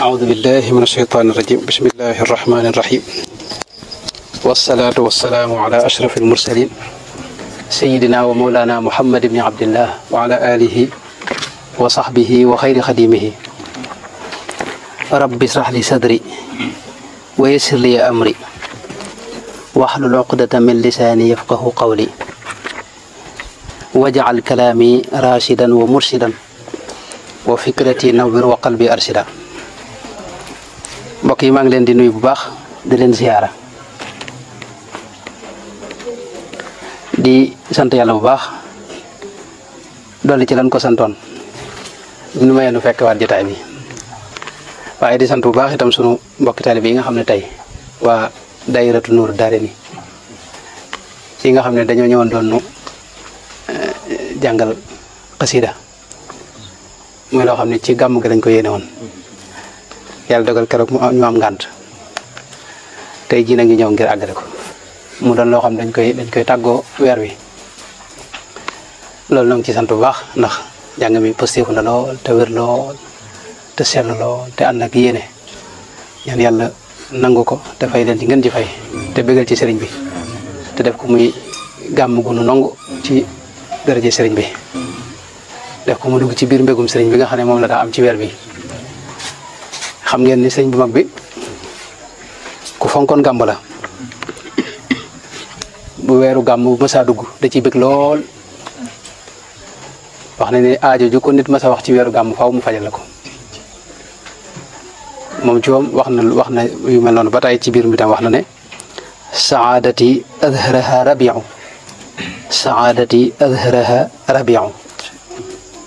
أعوذ بالله من الشيطان الرجيم بسم الله الرحمن الرحيم والصلاة والسلام على أشرف المرسلين سيدنا ومولانا محمد بن عبد الله وعلى آله وصحبه وخير خديمه رب اشرح لي صدري ويسر لي أمري واحلل عقدة من لساني يفقه قولي واجعل كلامي راشدا ومرشدا وفكرتي نور وقلبي أرشدا mbokk yi maa ngi leen di nuyu bu baax di leen ziyaara di sant yàlla bu baax dolli ci lan ko santoon ñu may nu fekk waat jotaay bi waaye di sant bu baax itam sunu mbokki taalibe yi nga xam ne tey waa daayiratu Nuuru Daarayni yi nga xam ne dañoo ñëwoon doon nu jàngal xasida muy loo xam ne ci gàmm gi lañ ko yéene woon yàlla dogal keroog ñu am ngànt tey jii na ngi ñëw ngir àggale ko mu doon loo xam dañ koy tàggoo weer wi loolu nag ci sant bu baax ndax jàng mi positif na lool te wér lool te sell lool te ànd ak yéene ñaan yàlla nangu ko te fay leen ci ngeen ci fay te bégal ci sëriñ bi te def ko muy gàmm gu nu nangu ci daraje sëriñ bi def ko mu dugg ci biir mbégum sëriñ bi nga xam ne moom la daa am ci weer bi xam ngeen ni sëñ bu mag bi ku fonkoon gàmb la bu weeru gàmm bu mësaa dugg da ciy bëgg lool wax na ne aajo ju ko nit mësa wax ci weeru gàmm faaw mu fajal la ko moom ci moom wax na yu mel noonu ba tey ci biir mi tam wax na ne saadati adharaha rabiu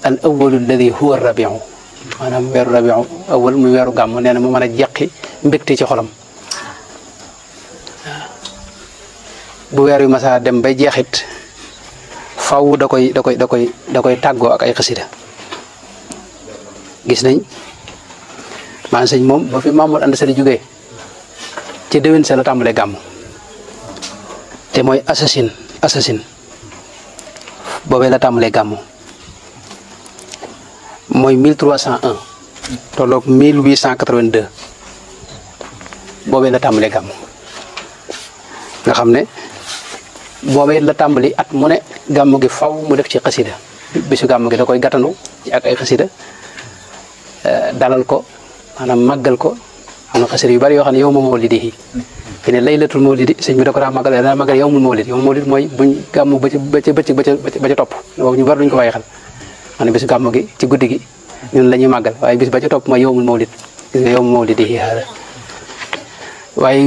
al awalu alladi huwa rabiu maanaam weeru rabiu awal muy weeru gàmm nee na mu mën a jeqi mbégte ci xolam bu weer yu masaa dem bay jeexit faw da koy tàggoo ak ay xasida gis nañ maanaam sëñ moom ba fi Mamour Anta Sali jógee ci déwén sa la tàmbalee gàmm te mooy assasine boobee la tàmbalee gàmm mooy 1301 tolloog 1882 boobee la tàmbalee gàmm nga xam ne boobee la tàmbali at mu ne gàmm gi faw mu def ci xasida bisu gàmm gi da koy gàttandu ci ak ay xasida dalal ko maanaam màggal ko am na xasida yu bari yoo xam ne yow ma mawlidi fi ne laylatul mawlidi sëñ bi da ko daa màggal daa màggal yow mu mawlid mooy buñ gàmm ba ca bëccëg ba ca topp boobu ñu bari duñ ko bàyyi xel maanaam bisu gàmm gi ci guddi gi ñun la ñuy màggal waaye bis ba ca topp mooy yowmul mawlid gis nga yowmul mawlid yi waaye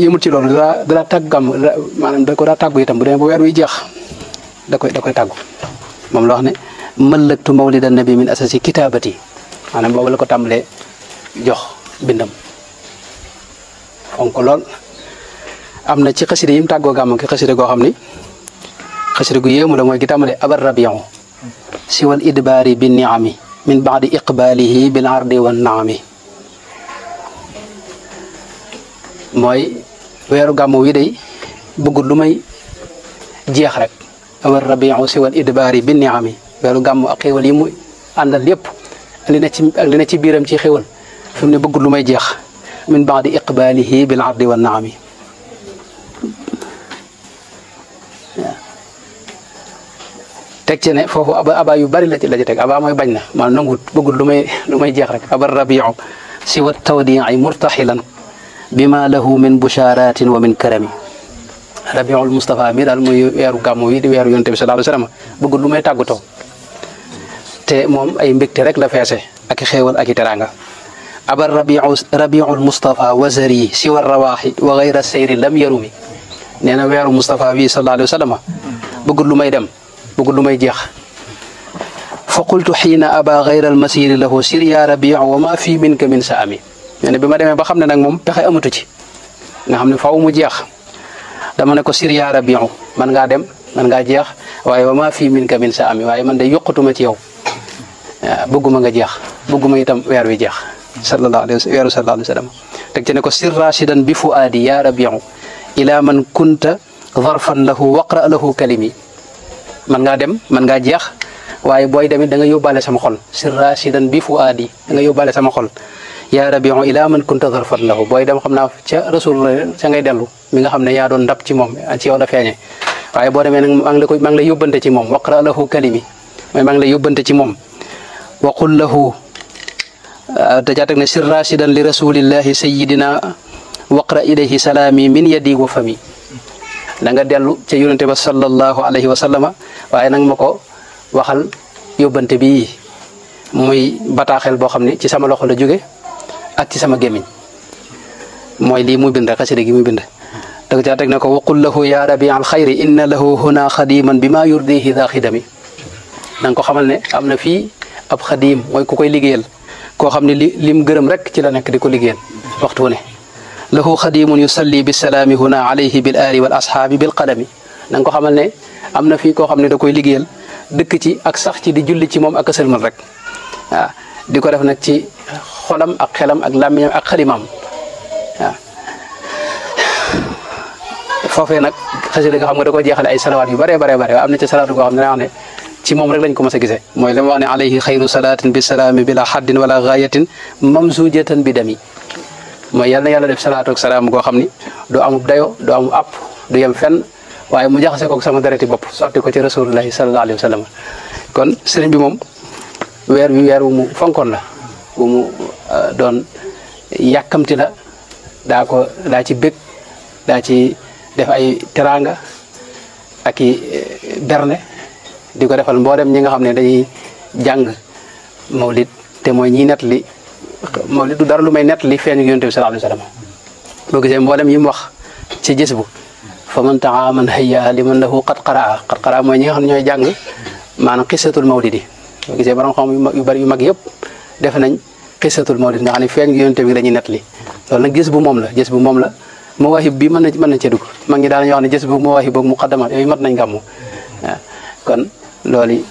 yëmul ci loolu daa tàgg gàmm maanaam da ko daa tàggu itam bu demee ba weer wi jeex da koy tàggu moom la wax ne mëllëgtu mawlidan nabi min asasi kitaabati maanaam boobu la ko tàmbalee jox bindam fonk lool am na ci xasida yi mu tàggoo gàmm gi xasida goo xam ni xasida gu yéemu la mooy gi tàmbalee abar rabion siwal idbaari bi niami min baadi iqbaalihi bil ardi wan naami mooy weeru gàmmu wi day bëggul lu may jeex rek awal rabiu siwal idbaari bi niami weeru gàmmu ak xéwal yi mu àndal yépp ak li ne ci biiram ci xéwal fi mu ne bëggul lu may jeex min baadi iqbaalihi bil ardi wan naami teg ci ne foofu aba yu bari la ci teg aba mooy bañ na maanaam nangut bëggul lu may jeex rek abar rabiu siwa tawdii murtaxilan bima lahu min busharatin wa min karami rabiul Mustafa mi daal muy weeru gàmmu wi di weeru yonte bi sallallahu alayhi wasallam bëggul lu may tàggatoo te moom ay mbégte rek la feese ak i xéewal ak i teraanga abar rabiul Mustafa wazari siwa rawaaxi wa gayra sayri lam yarumi nee na weeru Mustafa wi sallallahu alayhi wasallam bëggul lu may dem bëggul lu may jeex fa qultu xiina aba gayra almasiri lahu sir ya rabiu wa ma fi minka min sa ami nee na bi ma demee ba xam ne nag moom pexe amatu ci nga xam ne faaw mu jeex dama ne ko sir ya rabiu man ngaa dem man ngaa jeex waaye wa ma fi minka min sa ami waaye man de yokkatuma ci yow bëgguma nga jeex bëgguma itam weer wi jeex sallallahu alayhi wa sallam teg ci ne ko sir rashidan bi fuaadi ya rabiu ila man kunta zarfan lahu waqra lahu kalimi man ngaa dem man ngaa jeex waaye booy demit da nga yóbbaale sama xol sir rashidan bi fuaadi da nga yóbbaale sama xol yaa rabiu ila man kunta zarfan lahu booy dem xam naa ca rasulullah ca ngay dellu mi nga xam ne yaa doon ndab ci moom ci yow la feeñe waaye boo demee nag maa ngi lay yóbbante ci moom waqra lahu kalimi mooy maa ngi lay yóbbante ci moom waqul lahu dajaa teg ne sir rashidan li rasulillahi sayidina waqra ilayhi salaami min yadi wa fami da nga dellu ca yonente ba sallallahu alayhi wa sallama waaye nag ma ko waxal yóbbante bi muy bataaxel boo xam ne ci sama loxo la jóge ak ci sama gémmiñ mooy lii muy bind xasida gi muy bind dag caa teg na ko waqul lahu ya rabi al xayri inna lahu huna xadiman bi ma yurdihi daa xidami da nga ko xamal ne am na fii ab xadim mooy ku koy liggéeyal koo xam ne lim gërëm rek ci la nekk di ko liggéeyal waxtu wu ne lahu xadimun yusalli bisalaami huna alayhi bil aali wal ashaabi bil qadami da nga ko xamal ne am na fii koo xam ne da koy liggéeyal dëkk ci ak sax ci di julli ci moom ak sëlmal rek waaw di ko def nag ci xolam ak xelam ak làmmiñam ak xalimaam waaw foofee nag xasida nga xam nga da ko jeexale ay salawaat yu bare waaye am na ci salaatu goo xam ne daa wax ne ci moom rek lañ ko mos a gisee mooy li ma wax ne alayhi xayru salaatin bi salaami bila haddin wala gaayatin mamzujatan bi dami mooy yal na yàlla def salaatu ak salaam goo xam ni du amub dayo du amub app du yem fenn waaye mu jaxase ko sama dereti bopp sotti ko ci rasulullahi sallallahu alayhi wa sallam kon sëriñ bi moom weer wu mu fonkoon la wu mu doon yàkkamti la daa ci bég daa ci def ay teraanga ak i berne di ko defal mboolem ñi nga xam ne dañuy jàng mawlid te mooy ñiy nett li mawlid du dara lu may nett li feeñu yonent bi sallallahu alayhi wa sallam boo gisee mboolem yi mu wax ci gis bu fa man taa man hayya liman lahu qad qaraa mooy ñi nga xam ne ñooy jàng maanaam qisatul mawlidi boo gisee borom xam yu bari yu mag yëpp def nañ qisatul mawlid nga xam ne feeñ yonent bi dañuy nett li loolu nag gis bu moom la mawahib bi mën nañ cee dugg mag ñi daanañu wax ne gis bu mawahib boog muqaddamat yooyu mat nañ gàmmu waaw kon loolu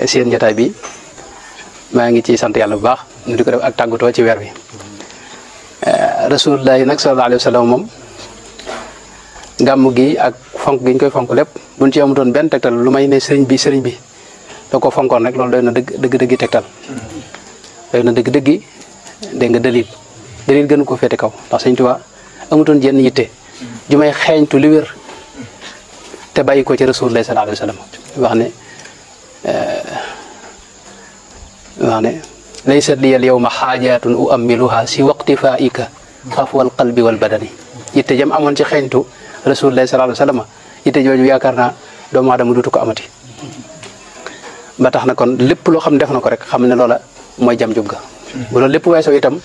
seen jotaay bi maa ngi ciy sant yàlla bu baax ñu di ko def ak tàggatoo ci weer bi rasulullah nag sallallahu alayhi wa sallam moom gàmmu gi ak fonk gi ñu koy fonk lépp buñ ci amutoon benn tegtal lu may ne sëriñ bi da ko fonkoon rek loolu doy na dëgg tegtal doy na dëgg dégg nga dalil gënu ko féete kaw ndax sëriñ Tuubaa amutoon jenn yitte ju may xeeñtu li wér te bàyyi ko ci rasulullah sallallahu alayhi wa sallam wax ne laysa liya al yawma xaajatun uammiluha si waqtifaika xafwal qalbi wal badani yitte jam amoon ci xeeñtu rasulullah sallallahu alayhi wa sallam yitte jooju yaakaar naa doomu aadama duutu ko amati ba tax na kon lépp loo xam ne def na ko rek xam ne loola mooy jam jub ga bu loolu lépp weesoo itam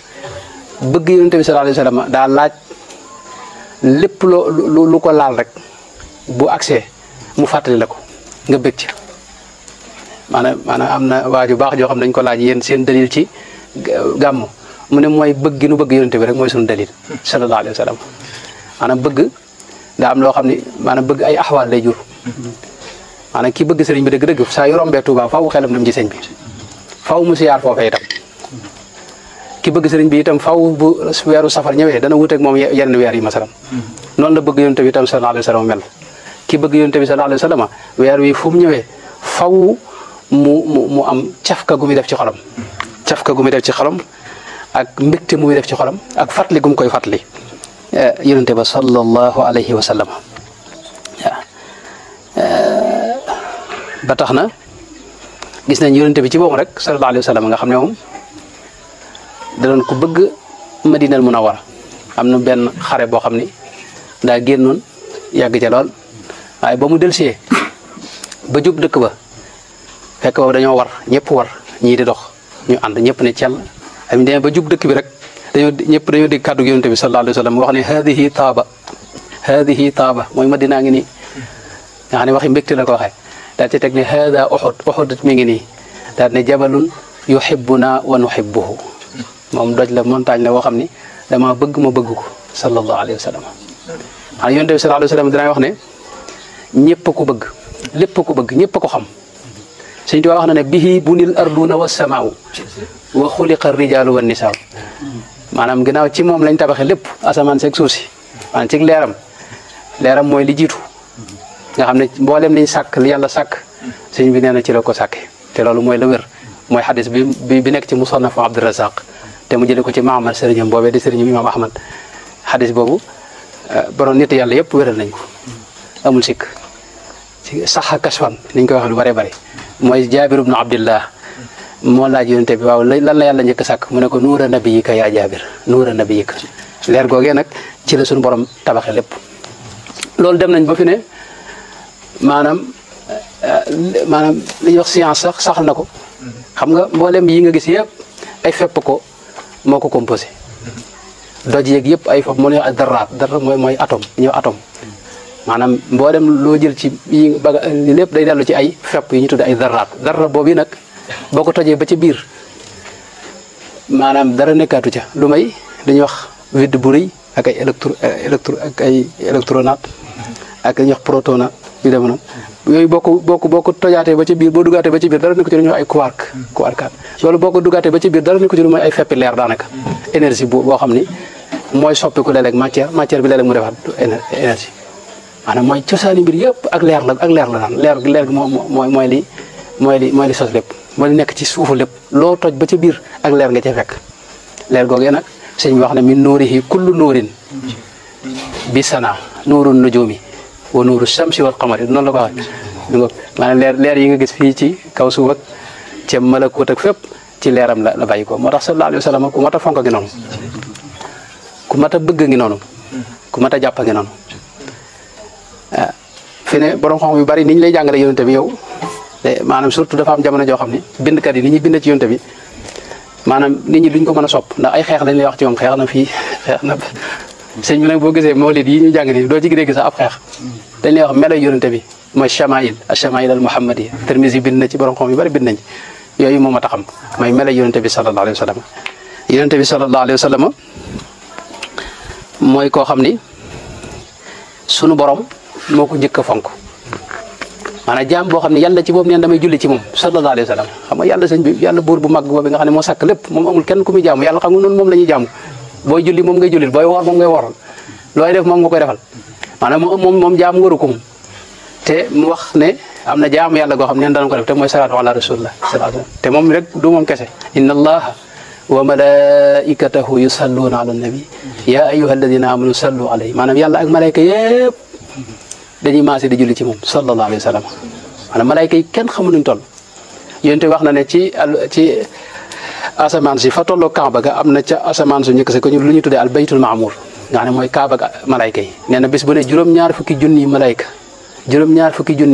bëgg yonent bi sallallahu alayhi wa sallam daa laaj lépp lu ko laal rek bu accès mu fàttali la ko nga bëgg ci maanaam am na waa ju baax joo xam dañ ko laaj yéen seen dalil ci gàmmu mu ne mooy bëgg gi nu bëgg yonent bi rek mooy sunu dalil sallallahu alayhi wa sallam maanaam bëgg daa am loo xam ni maanaam bëgg ay axwaal lay jur maanaam ki bëgg sëriñ bi dëgg-dëgg saa yu rombee Tuubaa faaw xelam dem ci sëñ bi faaw mu siyaar foofee itam ki bëgg sëriñ bi itam faaw bu weeru safar ñëwee dana wuteeg moom yenn weer yi masalan noonu la bëgg yonent bi itam sallallahu alayhi wa sallam mel ki bëgg yonent bi sallallahu alayhi wa sallam weer wi fu mu ñëwee faaw mu am cafka gu muy def ci xolam ak mbégte mu muy def ci xolam ak fàttali gu mu koy fàttali yonent ba sallallahu alayhi wa sallam ba tax na gis nañ yonent bi ci boobu rek sallallahu alayhi wa sallam nga xam ne moom da doon ko bëgg Madinal Munawwara am na benn xare boo xam ni daa génnoon yàgg ca lool waaye ba mu delsee ba jub dëkk ba fekk boobu dañoo war ñëpp war ñii di dox ñu ànd ñëpp ne cell am demee ba jub dëkk bi rek ñëpp dañoo dégg kàddu yonent bi sallallahu alayhi wa sallam wax ne haadihi taaba mooy Madina ngi nii nga xam ne waxi mbégte la ko waxee daal ci teg ne haada Uhud mi ngi nii daal ne jabalun yuhibbuna wa nuhibbuhu moom doj la montagne la boo xam ni dama bëgg ma bëgg ko sallallahu alayhi wa sallam xanaa yonent bi sallallahu alayhi wa sallam dinaa wax ne ñëpp ko bëgg lépp ko bëgg ñëpp ko xam Sëñ Tuubaa wax na ne bihi bunil arduna wa samaau wa xuliqa rijaalu wa nisaa maanaam ginnaaw ci moom lañ tabaxe lépp asamaan seeg suuf si maanaam ci leeram mooy li jiitu nga xam ne mboolem liñ sàkk li yàlla sàkk sëñ bi nee na ci la ko sàkke te loolu mooy la wér mooy xadis bi nekk ci musannaf Abdurazaq te mu jëlee ko ci Maamar sëriñam boobee di sëriñam Imam Ahmad xadis boobu borom nit yàlla yëpp wéral nañ ko amul sikk ci saxa kasfan niñ koy wax lu bëree bëri mooy Jaabir ibnu Abdillah moo laaj yonente bi waaw lan la yàlla njëkk a sàkk mu ne ko nuura nabiyika yaa Jaabir nuura nabiyika leer googee nag ci la suñu borom tabaxe lépp loolu dem nañ ba fi ne maanaam li ñuy wax science saxal na ko xam nga mboolem yi nga gis yëpp ay fepp ko moo ko composé doj yeeg yëpp ay fepp moo ñuy wax dara mooy atome ñëw atome maanaam mboolem loo jël ci yi lépp day dellu ci ay fepp yi ñu tudde ay dara boobu nag boo ko tojee ba ci biir maanaam dara nekkaatu ca lu may dañuy wax vide bu rëy ak ay électronate ak li ñuy wax protonate yu dem noonu yooyu boo ko tojaatee ba ci biir boo duggaatee ba ci biir dara nekk ci lu ñuy wax ay quark loolu boo ko duggaatee ba ci biir dara nekk ci lu mooy ay feppi leer daanaka énergie boo xam ni mooy soppiku léeg-léeg matière bi léeg-léeg mu defaat énergie maanaam mooy cosaani mbir yëpp ak leer la daan leer gi mooy li sos lépp mooy li nekk ci suufu lépp loo toj ba ci biir ak leer nga ca fekk leer googee nag sëñ bi wax ne min nuurihi kullu nuurin bi sana nuurun nujumi wa nuuru shamsi wal qamari noonu la ko waxee maanaam leer yi nga gis fii ci kaw suuf ak ca malakut ak fépp ci leeram la bàyyi ko moo tax sallallahu alayhi wa sallam ku mat a fonk ngi noonu ku mat a bëgg ngi noonu ku mat a jàpp ngi noonu fi ne borom xam yu bari ni ñu lay jàngale yonente bi yow maanaam surtout dafa am jamono joo xam ne bindkat yi ni ñuy bind ci yonente bi maanaam nit ñi duñ ko mën a sopp ndax ay xeex lañ lay wax ci moom xeex na fii xeex na sëñ bi nag boo gisee mawlid yi ñu jàng nii doo ci dégg sax ab xeex dañ lay wax melo yonente bi mooy chamail al muhammadi Tirmisi bind na ci borom xam yu bari bind nañ ci yooyu moom a taxam mooy melo yonente bi sallallahu alayhi wa sallam yonente bi sallallahu alayhi wa sallam mooy koo xam ni sunu borom moo ko njëkk a fonk maanaam jaam boo xam ne yàlla ci boobu neen damay julli ci moom sallallahu alayhi wa sallam xam nga yàlla sëñ bi yàlla buur bu mag boobu nga xam ne moo sàkk lépp moom amul kenn ku muy jaamu yàlla xam nga noonu moom la ñuy jaamu booy julli moom ngay jullil booy woor moom ngay wooral looy def moom nga koy defal maanaam moom jaam waru ko moom te mu wax ne am na jaamu yàlla goo xam ne dana ko def te mooy salaatu ala rasulillah te moom rek du moom kese inna allaha wa malaikatahu yusalluna ala nabi ya ayyuha alladina amanu sallu alayhi maanaam yàlla ak malayka yëpp dañuy maase di julli ci moom sallallahu alayhi wa sallam maanaam malayka yi kenn xamu nuñ toll yonte wax na ne ci asamaan si fa tolloo Kaaba ga am na ca asamaan su njëkk sa ko lu ñu tuddee al baytul maamur nga xam ne mooy Kaaba ga malayka yi nee na bis bu ne juróom-ñaar fukki junniy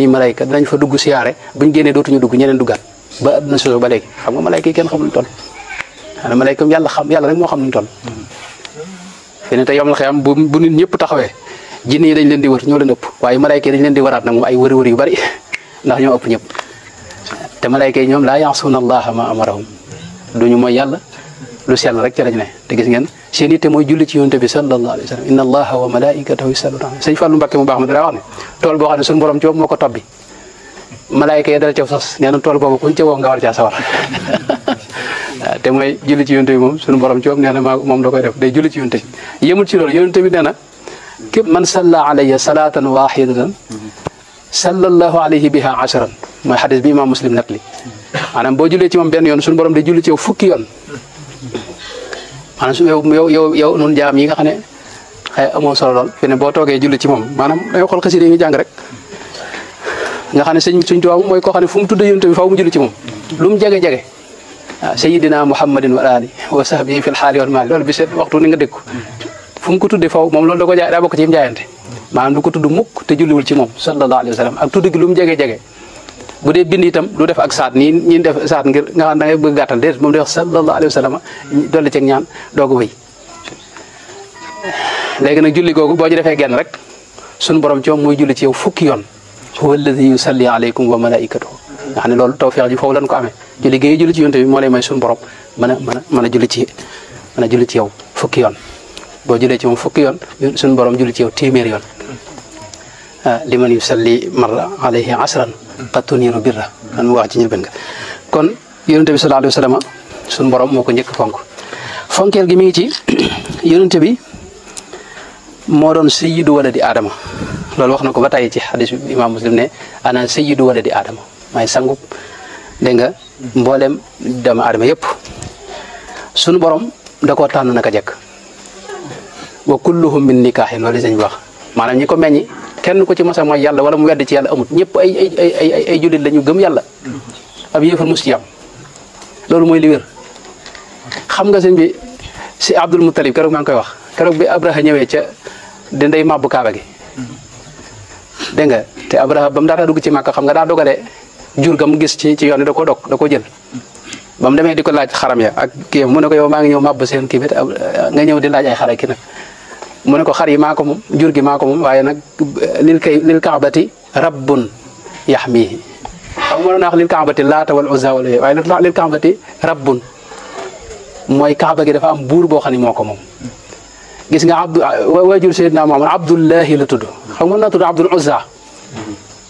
malayka dinañ fa dugg siyaare buñ génnee dootuñu dugg ñeneen duggaat ba adduna soso ba léegi xam nga malayka yi kenn xamu nuñ toll maanaam malayka yàlla rek moo xam nuñ toll fi ne te yomal xiyam bu nit ñëpp taxawee jinne yi dañ leen di wër ñoo leen ëpp waaye malayka yi dañ leen di waraat nag moom ay wër yu bari ndax ñoo ëpp ñëpp te malayka yi ñoom laa yaasuuna allaha ma amarahum duñu mooy yàlla lu sell rek ca lañ ne te gis ngeen seen yitte mooy julli ci yonent bi sallallahu alayhi wa sallam inna allaha wa malaikatahu yusalluna alayhi sëñ Fallou Mbacké mu baax ma dara wax ne tool boo xam ne suñu borom ci moo ko tobbi malayka yi dal ca sos nee na tool boobu kuñ ca woo nga war caa sawar te mooy julli ci yonent bi moom suñu borom ci nee na moom da koy def day julli ci yonent bi yemul ci loolu yonent bi nee na képp man salla alayya salatan wahidatan sallallahu alayhi biha ashran mooy xadis bi imam muslim nat li maanaam boo jullee ci moom benn yoon suñu borom day julli ci yow fukki yoon maanaam su yow nun jaam yi nga xam ne xëy amoo solo lool fi ne boo toogee julli ci moom maanaam dangay xool xasida yi nga jàng rek nga xam ne suñ tubaab mooy koo xam ne fu mu tudde yonent bi faaw mu julli ci moom lu mu jege-jege waaw sayidina muhammadin wa ali wa sahbihi fil xaali wal maali loolu bi seet waxtu ni nga dégg ko fu mu ko tuddee faw moom loolu da ko jaay daa bokk ci yim jaayante maanaam du ko tudd mukk te julliwul ci moom sallallahu alayhi wa sallam ak tudd gi lu mu jege-jege bu dee bind itam du def ak saat nii ñi def saat ngir nga xam da ngay bëgg gàttal déet moom day wax sallallahu alayhi wa sallam dolli ceeg ñaan doog a wéy léegi nag julli googu boo ci defee genn rek suñu borom ci moom mooy julli ci yow fukki yoon huwa alladi yusalli alaykum wa malaikatuhu nga xam ne loolu tawfiq ji foofu lañ ko amee julli gi julli ci yonte bi moo lay may suñu borom mën a julli ci yow fukki yoon boo jullee ci moom fukki yoon suñu borom julli ci yow téeméeri yoon liman yusalli marra alayhi asran qad tuniru birra an mu wax ci njëlbéen nga kon yonente bi sallallahu alayhi wa sallam suñu borom moo ko njëkk fonk fonkeel gi mi ngi ci yonente bi moo doon sayyidu waladi aadama loolu wax na ko ba tàyyi ci xadis bi imam muslim ne ana sayyidu waladi aadama maay sangub dégg nga mboolem doomu aadama yëpp suñu borom da koo tànn naka jekk wa kulluhum min nikaahin loolu lañ wax maanaam ñi ko meññi kenn ku ci masa mooy yàlla wala mu wedd ci yàlla amut ñëpp ay jullit la ñu gëm yàlla ab yéefar mus ci am loolu mooy li wér xam nga sëñ bi si Abdul Muttalib keroog maa ngi koy wax keroog bi Abraha ñëwee ca dinday màbbu kaaba gi dégg nga te Abraha ba mu daataa dugg ci Màkka xam nga daa dogale jur ga mu gis ci yoon da koo dog da koo jël ba mu demee di ko laaj xaram ya ak kii mu ne ko yow maa ngi ñëw màbb seen kii bi nga ñëw di laaj ay xara ki nag mu ne ko xar yi maa ko moom jur gi maa ko moom waaye nag lil kaabati rabbun yaxmihi xam nga naa wax lil kaabati laata wal uzza wala waaye lil kaabati rabbun mooy kaaba gi dafa am buur boo xam ne moo ko moom gis nga waajur Seydina Muhammad Abdullahi la tudd xam nga naa tudd Abdul Uzza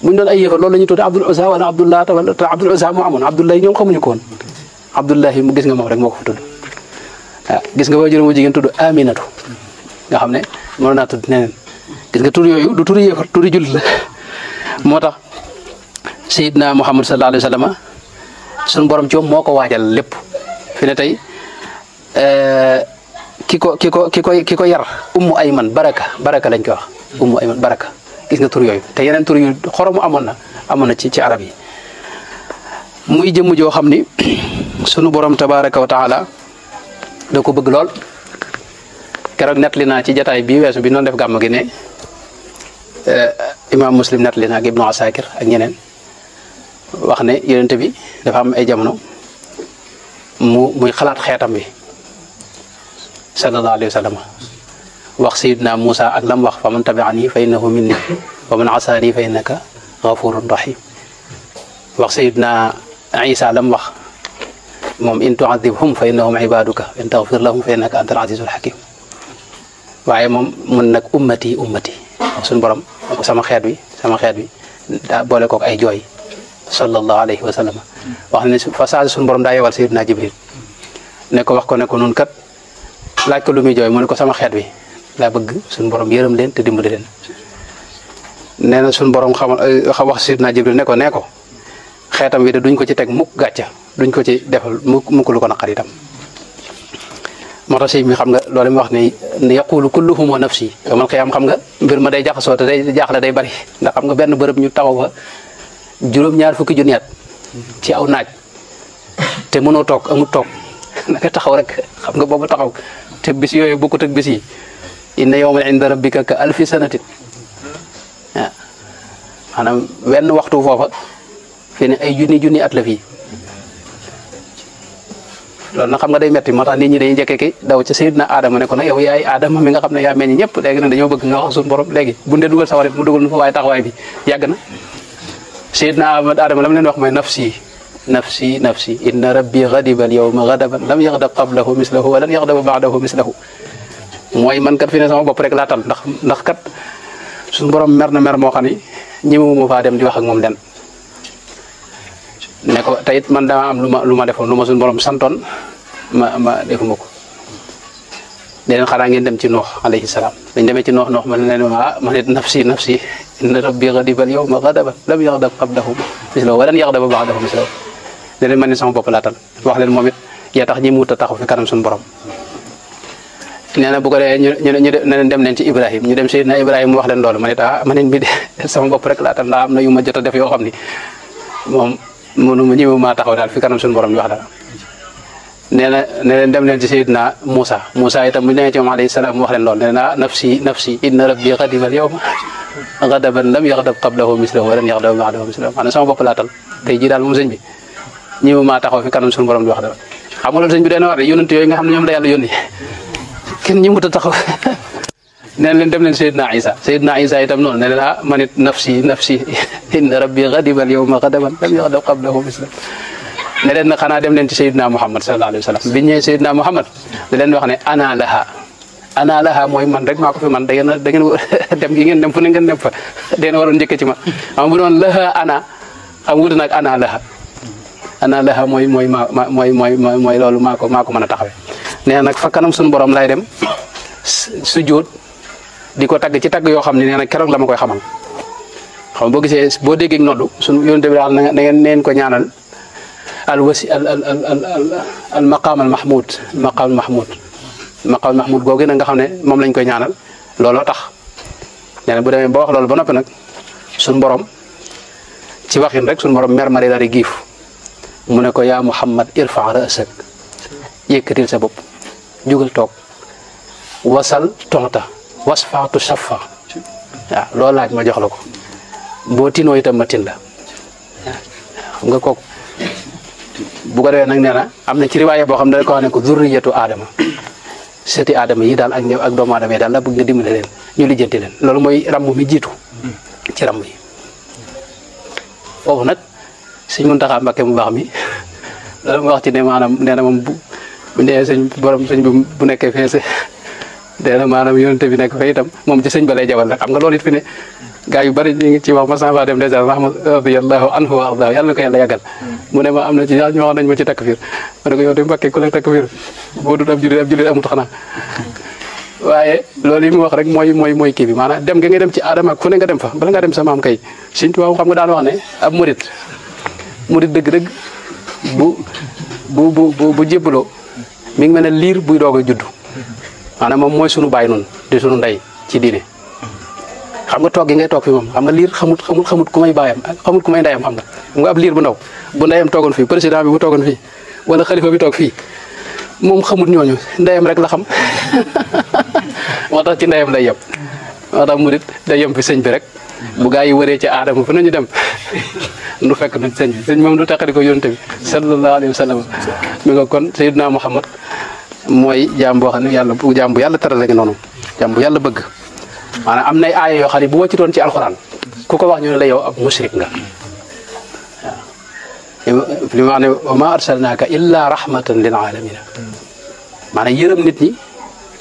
buñ doon ay yëfar loolu la ñuy tudd Abdul Uzza wala Abdul Laata wala Abdul Uzza moo amoon Abdullahi ñoom xamuñu ko woon Abdullahi mu gis nga moom rek moo ko fa tudd waaw gis nga waajur mu jigéen tudd Aminatu nga xam ne mënoon naa tudd neneen gis nga tur yooyu du turi yëfar turi jullit la moo tax Seydina Muhammad sallallahu alayhi wa sallam suñu borom ci moom moo ko waajal lépp fi ne tey ki ko yar ummu ayman baraka lañ koy wax ummu ayman baraka gis nga tur yooyu te yeneen tur yu xoromu amoon na ci arab yi muy jëmm joo xam ni sunu borom tabaraka wa taala da ko bëgg lool keroog nettali naa ci jataay bii weesu bi noonu def gàmm gi ne imam muslim nettali naa ak ibnu asakir ak ñeneen wax ne yonent bi dafa am ay jamono muy xalaat xeetam bi sallallahu alayhi wa sallam wax sayidna Moussa ak lam wax fa man tabi'ani fa innahu minni wa man asaani fa innaka ghafurun rahim wax sayidna Isa lam wax moom in tu'adhibhum fa innahum ibaduka in taghfir lahum fa innaka antal azizul hakim waaye moom mun nag ummati suñu borom sama xeet wi daa boole kook ay jooy sallallahu alayhi wa sallam wax ne fa saa suñu borom daa yewal sayidna Jibril ne ko wax ko ne ko nun kat laaj ko lu muy jooy mu ne ko sama xeet wi laa bëgg suñu borom yërëm leen te dimbali leen nee na suñu borom wax Sidna Jibril ne ko xeetam wi de duñ ko ci teg mukk gàcca duñ ko ci defal mukk lu ko naqar itam moo tax sëñ mi xam nga loolu mu wax ne yaqulu kulluhum wa nafsi yawmal qiyaam xam nga mbir ma day jaxasoo te day jaaxle day bari ndax xam nga benn bërëb ñu taxaw fa juróom-ñaar fukki junni at ci aw naaj te mënoo toog amul toog na nga taxaw rek xam nga boobu taxaw te bis yooyu bokkut ak bis yi inna yawman inda rabbika ka alfi sanatin waaw maanaam wenn waxtu foofa fi ne ay junni at la fii loolu nag xam nga day metti moo tax nit ñi dañuy njëkkee ki daw ca Seydina Adama ne ko nag yow yaay Adama mi nga xam ne yaa meññ ñëpp léegi nag dañoo bëgg nga wax suñu borom léegi bu ndee dugal sawarit mu dugal nu fa waaye taxawaay bi yàgg na Seydina Adama la mu leen wax mooy nafsi inna rabbi ghadiba al-yawma ghadaban lam yaghdab qablahu mislahu wa lan yaghdaba ba'dahu mislahu mooy man kat fi ne sama bopp rek laa tal ndax kat suñu borom mer na mer moo xam ni ñëwuma faa dem di wax ak moom den ne ko te it man dama am lu ma defoon lu ma suñu borom santoon ma defuma ko leen xanaa ngeen dem ci Nuux alayhi salaam dañ demee ci Nuux ma ne leen man it nafsi inna rabbi ghadiba al-yawma ghadaban lam yaghdab qablahu mislahu wa lan yaghdaba ba'dahu mislahu leneen man ni sama bopp laa tal wax leen moom it yaa tax ñi muut a taxaw fi kanam suñu borom nee na bu ko dee ñu dem leen ci Ibrahim ñu dem Seydina Ibrahim mu wax leen loolu man it man it bi de sama bopp rek laa tal ndax am na yu ma jot a def yoo xam ni moom mënuma ñëw maa taxaw daal fi kanam suñu borom ñu wax dara nee na ne leen dem leen ci Seydina Moussa itam bu ñu demee ci moom alayhi salaam mu wax leen loolu nee na nafsi inna rabbi ghadiba al-yawma ghadaban lam yaghdab qablahu mislahu wa lan yaghdaba ba'dahu mislahu maanaam sama bopp laa tal tey jii daal moom sëñ bi ñëw maa taxaw fi kanam suñu borom di wax dara xam nga loolu sëñ bi dee na war de yónent yooyu nga xam ne ñoom la yàlla yónni kenn ñi mut a taxaw nee leen dem leen Seydina Isa itam noonu ne leen man it nafsi inna rabbi ghadiba al-yawma ghadaban lam yaghdab qablahu mislahu ne leen nag xanaa dem leen ci Seydina Muhammad sallallahu alayhi wa sallam biñ ñëwee Seydina Muhammad da leen wax ne ana laha mooy man rek maa ko fi man da ngeen dem gi ngeen dem fu ne ngeen dem fa deen waroon njëkk ci man xam bu doon laha ana xam wuute nag ana laha mooy loolu maa ko mën a taxawee nee nag fa kanam suñu borom lay dem sujjóot di ko tagg ci tagg yoo xam ne nee na keroog la ma koy xamal xam boo gisee boo déggee noddu suñu yonent bi daal na ngeen neen ko ñaanal al maqaam al mahmud maqaam mahmud googu nag nga xam ne moom lañ koy ñaanal looloo tax nee na bu demee ba wax loolu ba noppi nag suñ borom ci waxin rek suñ borom mer mari daal di giif mu ne ko yaa Muhammad irfa ra'sak yëkkatil sa bopp jugal toog wasal tonta wasfaatu safa waaw loolu laaj ma jox la ko boo tinoo itam ma tin la xam nga kooku bu ko defee nag nee na am na ci riwaaya boo xam ne da ko wax ne ko zurriyatu aadama sëti aadama yi daal ak doomu aadama yi daal la bëgg nga dimbale leen ñu lijjanti leen loolu mooy ramb mi jiitu ci ramb yi foofu nag sëñ Muntaxa Mbakke mu baax mi loolu mu wax ci ne maanaam nee na moom bu nee sëñ borom sëñ bi bu nekkee feese nee na maanaam yonente bi nekk fa itam moom ci sëñ ba lay jabal rek xam nga loolu it fi ne gaa yu bari ñu ngi ci wax ma sama dem dèjà rahma radiyallahu anhu wa arda yàlla na ko yàlla yàggal mu ne ma am na ci ñaar ñu wax nañ ma ci takfir ma ne ko yow de Mbakke ku la takfir boo dut ab jullit amut xanaa waaye loolu yi mu wax rek mooy kii bi maanaam dem nga ngay dem ci aadama ak fu ne nga dem fa bala nga dem sa maam kay Sëñ Tuubaa xam nga daan wax ne ab murit dëgg-dëgg bu jébbaloo mi ngi mel ne liir buy doog a judd maanaam moom mooy sunu baay noonu di sunu ndey ci diine xam nga toog gi ngay toog fi moom xam nga liir xamut ku may baayam xamut ku may ndeyam xam nga ab liir bu ndaw bu ndeyam toogoon fii président bi bu toogoon fii wala xalifa bi toog fii moom xamut ñooñu ndeyam rek la xam moo tax ci ndeyam lay yem moo tax murit day yem fi sëñ bi rek bu gaa yi wëree ci aadama fu nañu dem nu fekk nag sëñ bi sëñ moom du teqali ko yonte bi sallallahu alayhi wa sallam mi nga kon Seydina Muhammad mooy jaam boo xam ne yàlla jaam bu yàlla terale nga noonu jaam bu yàlla bëgg maanaam am nay aaya yoo xam ne bu wàcci doon ci alxuraan ku ko wax ñu ne la yow ab mushrik nga waaw li ma wax ne wa ma arsalnaaka illa rahmatan lil alamina maanaam yërëm nit ñi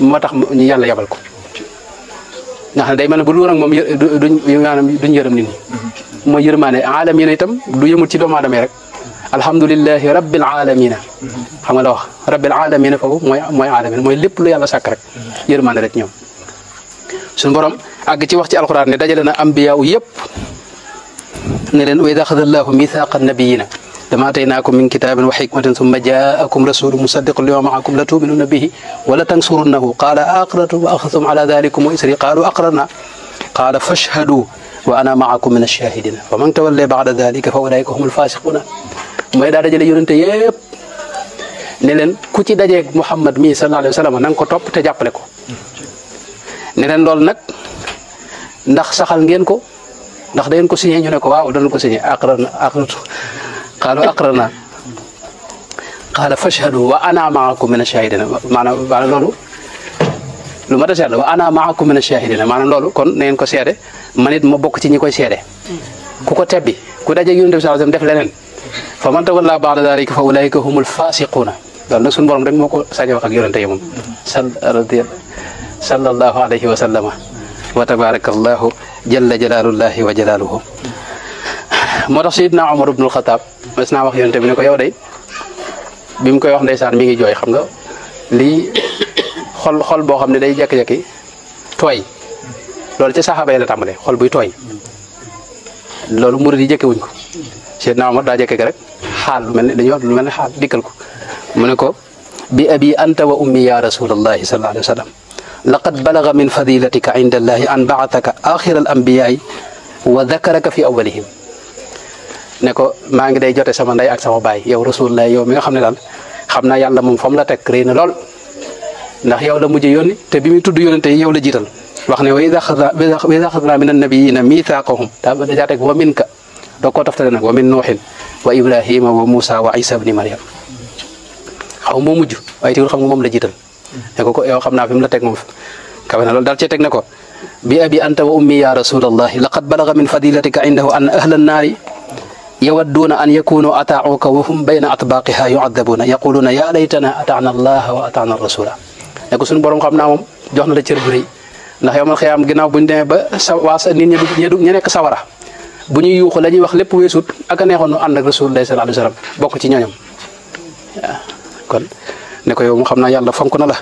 moo tax ñu yàlla yabal ko nga xam ne day mel ne bu dul ak moom duñ yërëm nit ñi mooy yërmaane alamina itam du yëmul ci doomu aadama rek alhamdulillahi rabbil alamina xam nga la wax rabbil alamina foofu mooy alamina mooy lépp lu yàlla sàkk rek yërmaane rek ñoom suñu borom àgg ci wax ci alquran ne dajale na ambiyaaw yëpp ne leen wa id axada allahu mithaqa nabiyina lama ataynakum min kitabin wa hikmatin thumma jaakum rasulun musaddiqun lima maakum la tuminuna bihi wala tansurunnahu qala aqrartum wa axadtum ala dalikum wa isri qalu aqrarna qala fashhadu wa ana maakum min ash-shahidina fa man tawalla ba'da dhalika fa ulaika humul fasiquna mooy daa dajale yonente yëpp ne leen ku ci dajeeg Muhammad mi sallallahu alayhi wa sallam na nga ko topp te jàppale ko ne leen loolu nag ndax saxal ngeen ko ndax da ngeen ko signé ñu ne ko waaw danañ ko signé aqrartu qaalu aqrarna qaala fashhadu wa ana maakum min ash-shahidina maanaam loolu lu ma ta seet la wa ana maakum min ash-shahidina maanaam loolu kon na ngeen ko seede man it ma bokk ci ñi koy seede ku ko tebbi ku dajeeg yonent bi sallallahu alayhi wasallam def leneen fa man tawalla ba'da dhalika fa ulaika humul fasiquna loolu nag suñu borom rek moo ko sañ a wax ak yonent yi moom sallallahu alayhi wa sallama wa tabarakallahu jalla jalalullahi wa jalaluhu moo tax Seydina Omar ibnul Xataab mas naa wax yonent bi ne ko yow day bi mu koy wax ndeysaan mi ngi jooy xam nga lii xol boo xam ne day jekki-jekki tooy loolu ci saxaaba yi la tàmbalee xol buy tooy loolu murid yi jëkke wuñ ko Seydina Omar daa jëkke rek xaal lu mel ne dañuy wax lu mel ne xaal dikkal ko mu ne ko bi abi anta wa ummi ya rasulallahi sallallahu alayhi wa sallam laqad balaga min fadilatika inda allahi an ba'athaka axira al anbiyaai wa dakaraka fi awwalihim ne ko maa ngi day jote sama ndey ak sama baay yow rasulullah yow mi nga xam ne daal xam naa yàlla moom fa mu la teg rëy na lool ndax yow la mujjee yónni te bi muy tudd yónente yi yow la jiital wax ne wa id axadna min annabiyina mithaqahum dajaa teg wa minka doo koo toftale nag wa min nuuhin wa ibrahima wa musa wa isa ibni maryam xaw moo mujj waaye tiwul xam nga moom la jiital ne ko yow xam naa fi mu la teg moom kawe na loolu daal cee teg ne ko bi abi anta wa ummi ya rasulallahi laqad balaga min fadilatika indahu an ahla annaari yawadduuna an yakunu ataauka wa hum bayna atbaqiha yuadabuuna yaquluuna ya laytana ataana allaha wa ataana rasula ne ko suñu borom xam naa moom jox na la cër bu rëy ndax yow man xiyaam ginnaaw buñu demee ba nit ñi nekk sawara bu ñuy yuuxu la ñuy wax lépp weesut ak a neexoon nu ànd ak rasulullah sallallahu alayhi wa sallam bokk ci ñooñam waaw kon ne ko yow mu xam naa yàlla fonk na la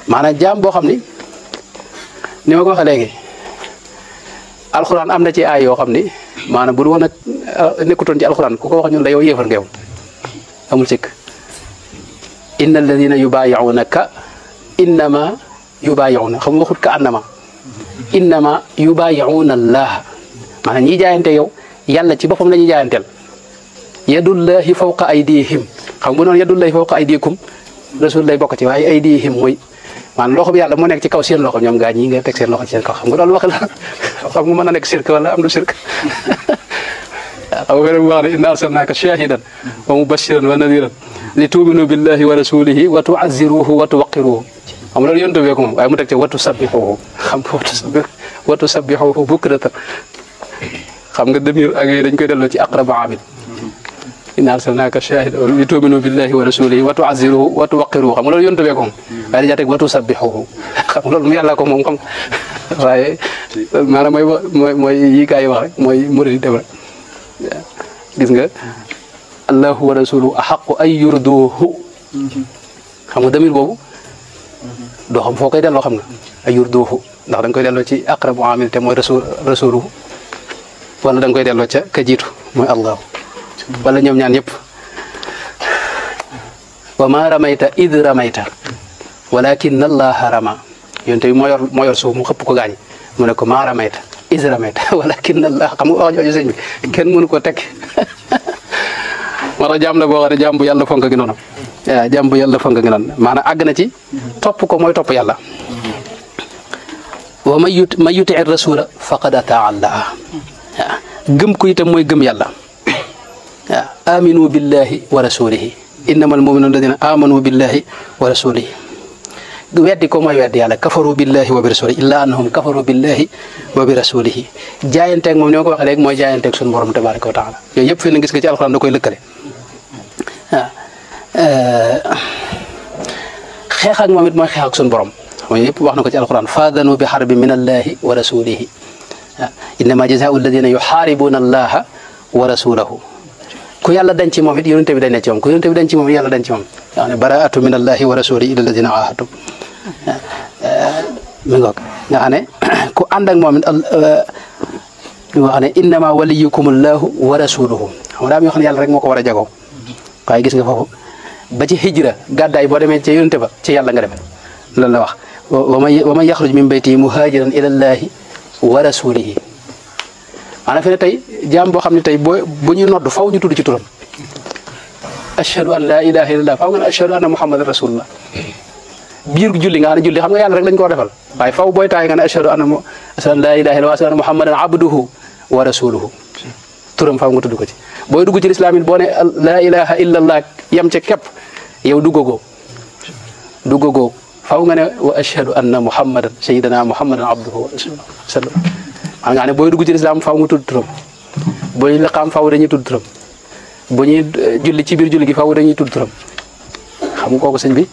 maanaam jaam boo xam ni ma ko waxee léegi alxuraan am na ci ay yoo xam ni maanaam bu du woon ak nekkutoon ci alxuraan ku ko wax ñun la yow yéefar nga yow amul sikk inna alladina yubayi'unaka innama yubaayi'uuna xam nga waxut ka annama innama yubaayi'uuna allaha maanaam ñi jaayante yow yàlla ci boppam la ñuy jaayanteel yadullahi fawqa aydihim xam nga noonu yadullahi fawqa aydikum rasul lay bokk ci waaye aydihim mooy maanaam loxo bi yàlla moo nekk ci kaw seen loxo ñoom gaa ñi nga teg seen loxo ci seen kaw xam nga loolu wax la xam nga mën na nekk sirk wala am du sirk xam nga wax ne inna arsalnaaka shahidan wa mubashiran wa nadiran li tu'minu billahi wa rasulihi wa tu'azziruhu wa tuwaqqiruhu xam nga loolu yonent bi ko moom waaye mu teg ci wa tusabbihuhu xam nga wa tusabbihuhu bukratan xam nga demir ak yooyu dañ koy delloo ci aqraba amil inna arsalnaaka shahidan li tu'minu billahi wa rasulihi wa tu'azziruhu wa tuwaqqiruhu xam nga loolu yonent bi ko moom waaye dañaa teg wa tusabbihuhu xam nga loolu mu yàlla ko moom xam waaye maanaam mooy yi gaa yi wax rek mooy murid dem rek gis nga allahu wa rasuluhu ahaqu ay yurduhu xam nga demir boobu doo xam foo koy delloo xam nga ay yurduhu ndax da nga koy delloo ci aqrabu amil te mooy rasuluhu wala da nga koy delloo ca ka jiitu mooy allahu wala ñoom ñaan yëpp wa ma ramayta id ramayta walakin allaha rama yonte bi moo yor suuf mu xëpp ko gaañ mu ne ko ma ramayta id ramayta walakin allah xam nga wax jooju sëñ bi kenn mënu ko teg moo tax jaam la boo xam ne jaam bu yàlla fonk gi noonu waaw jaam bu yàlla fonk gi noonu maanaam àgg na ci topp ko mooy topp yàlla wa man yuti rasula faqad ataa allah waaw gëm ko itam mooy gëm yàlla waaw aminu billahi wa rasulihi innamal mu'minuna alladina amanu billahi wa rasulihi weddi ko mooy weddi yàlla kafaru billahi wa bi rasulihi illa annahum kafaru billahi wa bi rasulihi jaayanteeg moom ni ma ko waxee léegi mooy jaayanteeg suñu borom tabaraka wa taala yooyu yëpp fi na gis nga ci alxuraan da koy lëkkale waaw xeex ak moom it mooy xeex ak suñu borom mooy yëpp wax na ko ci alxuraan faadanu bi xarbin min allahi wa rasulihi waaw innama jazaau alladina yuxaaribuna allaha wa rasulahu ku yàlla dañ ci moom it yonente bi dañ ne ci moom ku yonente bi dañ ci moom yàlla dañ ci moom yaa ne baraatu min allahi wa rasulihi ila alladina ahadtum mi ngoog nga xam ne ku ànd ak moom it nga xam ne innama waliyukum allahu wa rasuluhu xam nga daa am yoo xam ne yàlla rek moo ko war a jagoo waaye gis nga foofu ba ci hijra gàddaay boo demee ci yonente ba ci yàlla nga dem loolu la wax wa man yaxruj min bayti muhajiran ila allahi wa rasulihi maanaam fi ne tey jaam boo xam ne tey bu ñuy nodd faw ñu tudd ci turam ashhadu an laa ilaha illallah faw nga ne ashhadu anna muhammadan rasulullah biir julli nga xam ne julli xam nga yàlla rek lañ ko war defal waaye faw booy taay nga ne ashhadu an laa ilaha illallah wa ashhadu anna muhammadan abduhu wa rasuluhu turam faw nga tudd ko ci booy dugg ci lislaam it boo ne laa ilaha illallah yam ca képp yow duggagoo faw nga ne wa ashhadu anna muhammadan sayyidina muhammadan abduhu wa rasuluhu man nga ne booy dugg ci lislaam faaw nga tudd turam booy liqaam faaw dañuy tudd turam bu ñuy julli ci biir julli gi faaw dañuy tudd turam xam nga kooku sëñ bi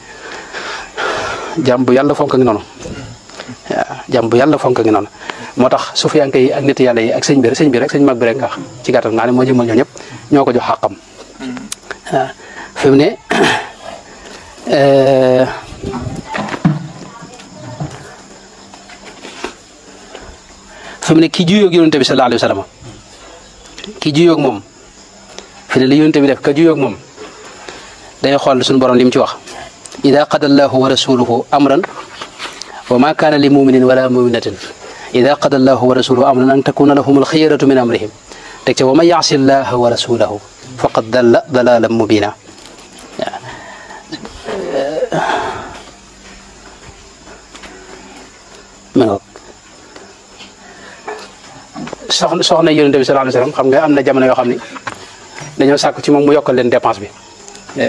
jàmm bu yàlla fonk ngi noonu waaw jàmm bu yàlla fonk ngi noonu moo tax sufiyanke yi ak nit yàlla yi ak sëñ bi rek sëñ mag bi rek nga wax ci gàttal nga ne moo jëmmal ñoo ñëpp ñoo ko jox xàqam waaw fi mu ne fi mu ne ki juyoog yonente bi sallallahu alayhi wa sallam ki juyoog moom fi ne li yonente bi def ka juyoog moom day xool suñu borom li mu ci wax ida qada allahu wa rasuluhu amran wa ma kaana li muminin wala muminatin ida qada allahu wa rasuluhu amran an takuna lahum alxiyaratu min amrihim teg ca wa man yaasi allaha wa rasulahu faqad dalla dalalan mubina soxna yonente bi sallallahu alayhi wasallam xam nga am na jamono yoo xam ni dañoo sàkku ci moom mu yokkal leen dépense bi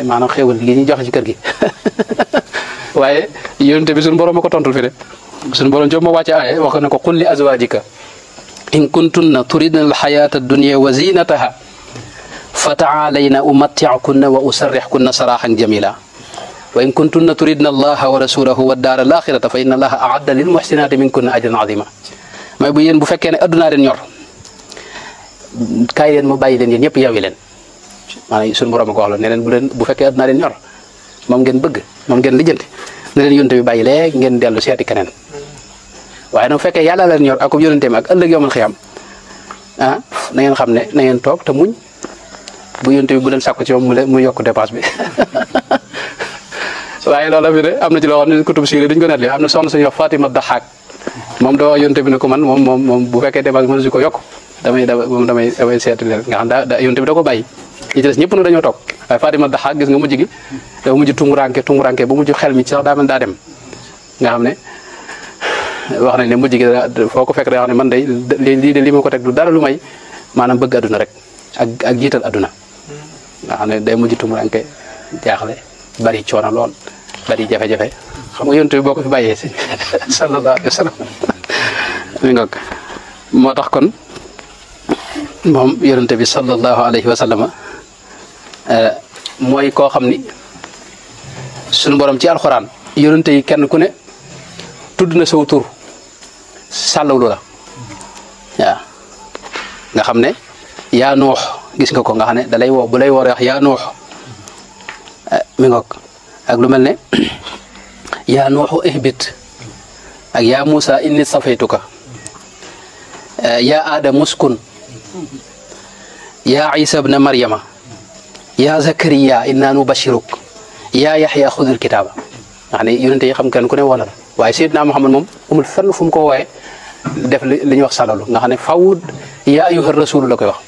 maanaam xéewal gi ñu joxe ci kër gi waaye yonente bi suñu borom ma ko tontul fi de suñu borom jom ma wàcce aaye wax na ko qul li azwajika in kuntunna turidna alxayata addunya wa zinataha fa taalayna umatti'kunna wa usarrihkunna sarahan jamila wa in kuntunna turidna allaha wa rasulahu wa daara al axirata fa inna allaha a'adda lil muhsinati minkunna ajran azima mooy bu yéen bu fekkee ne addunaa leen ñor kaay leen mu bàyyi leen yéen ñëpp yawi leen maanaam suñu borom ko wax la ne leen bu fekkee addunaa leen ñor moom ngeen bëgg moom ngeen lijjanti ne leen yonte bi bàyyi léegi ngeen dellu seeti keneen waaye nag bu fekkee yàlla leen ñor ak yonenteem ak ëllëg yowmal xiyam na ngeen xam ne na ngeen toog te muñ bu yonte bi bu leen sàkku ci moom mu yokk dépense bi waaye loolu fi de am na ci loo xam ne kutub siire duñ ko nettali am na soxna suñuy wax Fatima Daxaak moom da wax yonte bi ne ko man moom bu fekkee dépense mënu si ko yokk damay seeti leen nga xam daa yonte bi da ko bàyyi ñi ci des ñëpp na dañoo toog waaye Fatima Daxaak gis nga mujj gi dafa mujj tumuranke bu mujj xel mi ci sax daa mel daa dem nga xam ne wax nañ ne mujj gi foo ko fekk day wax ne man day lii de li ma ko teg du dara lu may maanaam bëgg adduna rek ak jiital adduna nga xam ne day mujj tumuranke jaaxle bari coono lool bari jafe-jafe xam nga yonent bi boo ko fi bàyyee si sallallahu alayhi wa sallam mi ngoog moo tax kon moom yonent bi sallallahu alayhi wa sallam mooy koo xam ni suñu borom ci alxuraan yonent yi kenn ku ne tudd na saw tur sàllawlu la waaw nga xam ne yaa nuux gis nga ko nga xam ne da lay woo bu lay woo wax yaa nuux mi ngoog ak lu mel ne yaa nuuxu ihbit ak yaa Muusa inni safaytuka yaa Aadam uskun yaa Isa bna Maryama yaa Zakariya inna nubashiruk yaa Yaxya xudil kitaaba nga xam ne yonente yi xam kenn ku ne woon na la waaye Seydina Muhammad moom amul fenn fu mu ko wooyee def li ñuy wax salalu nga xam ne fawud yaa ayyuha rasulu la koy wax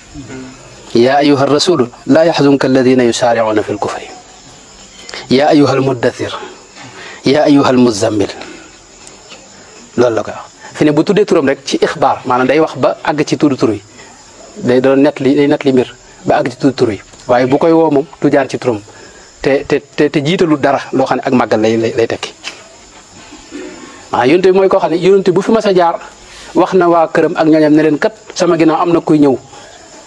yaa ayyuha rasulu laa yaxzunka alladina yusaaricuuna fi lkufri yaa ayyuha almuddathir yaa ayyuha almuzammil loolu la koy wax fi ne bu tuddee turam rek ci ixbaar maanaam day wax ba àgg ci tudd tur yi day doon net li mbir ba àgg ci tudd tur yi waaye bu koy woo moom du jaar ci turam te jiitalu dara loo xam ne ak màggal lay tekki waaw yonent bi mooy koo xam ne yonent bu fi mas a jaar wax na waa këram ak ñooñam ne leen kat sama ginnaaw am na kuy ñëw